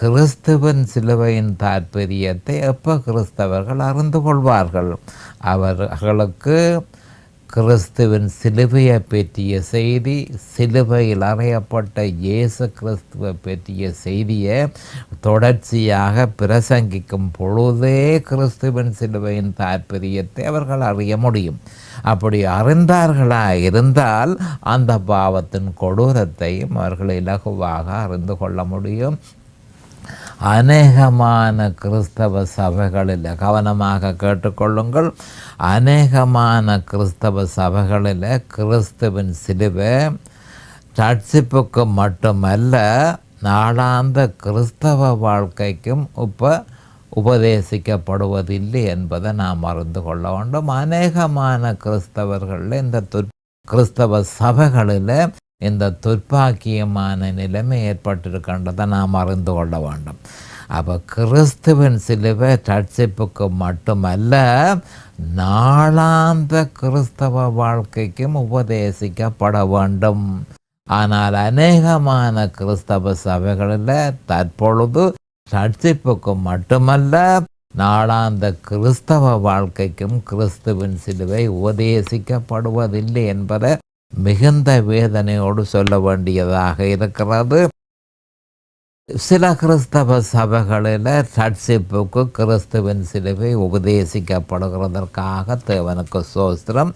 கிறிஸ்துவின் சிலுவையின் தாற்பயத்தை எப்போ கிறிஸ்தவர்கள் அறிந்து கொள்வார்கள்? அவர்களுக்கு கிறிஸ்துவின் சிலுவையை பற்றிய செய்தி, சிலுவையில் அறையப்பட்ட இயேசு கிறிஸ்துவை பற்றிய செய்தியை தொடர்ச்சியாக பிரசங்கிக்கும் பொழுதே கிறிஸ்துவின் சிலுவையின் தாற்பயத்தை அவர்கள் அறிய முடியும். அப்படி அறிந்தார்களாக இருந்தால் அந்த பாவத்தின் கொடூரத்தையும் அவர்கள் இலகுவாக அறிந்து கொள்ள முடியும். அநேகமான கிறிஸ்தவ சபைகளில், கவனமாக கேட்டுக்கொள்ளுங்கள், அநேகமான கிறிஸ்தவ சபைகளில் கிறிஸ்துவின் சிலுவை ரட்சிப்புக்கு மட்டுமல்ல, நாளாந்த கிறிஸ்தவ வாழ்க்கைக்கும் உபதேசிக்கப்படுவதில்லை என்பதை நாம் அறிந்து கொள்ள வேண்டும். அநேகமான கிறிஸ்தவர்களில் கிறிஸ்தவ சபைகளில் இந்த துர்ப்பாக்கியமான நிலைமை ஏற்பட்டிருக்கின்றதை நாம் அறிந்து கொள்ள வேண்டும். அப்போ கிறிஸ்துவின் சிலுவை ரட்சிப்புக்கு மட்டுமல்ல, நாளாந்த கிறிஸ்தவ வாழ்க்கைக்கும் உபதேசிக்கப்பட வேண்டும். ஆனால் அநேகமான கிறிஸ்தவ சபைகளில் தற்பொழுது ரட்சிப்புக்கு மட்டுமல்ல, நாளாந்த கிறிஸ்தவ வாழ்க்கைக்கும் கிறிஸ்துவின் சிலுவை உபதேசிக்கப்படுவதில்லை என்பதை மிகுந்த வேதனையோடு சொல்ல வேண்டியதாக இருக்கிறது. சில கிறிஸ்தவ சபைகளில் ரட்சிப்புக்கு கிறிஸ்துவின் சிலுவை உபதேசிக்கப்படுகிறதற்காக தேவனுக்கு ஸ்தோத்திரம்.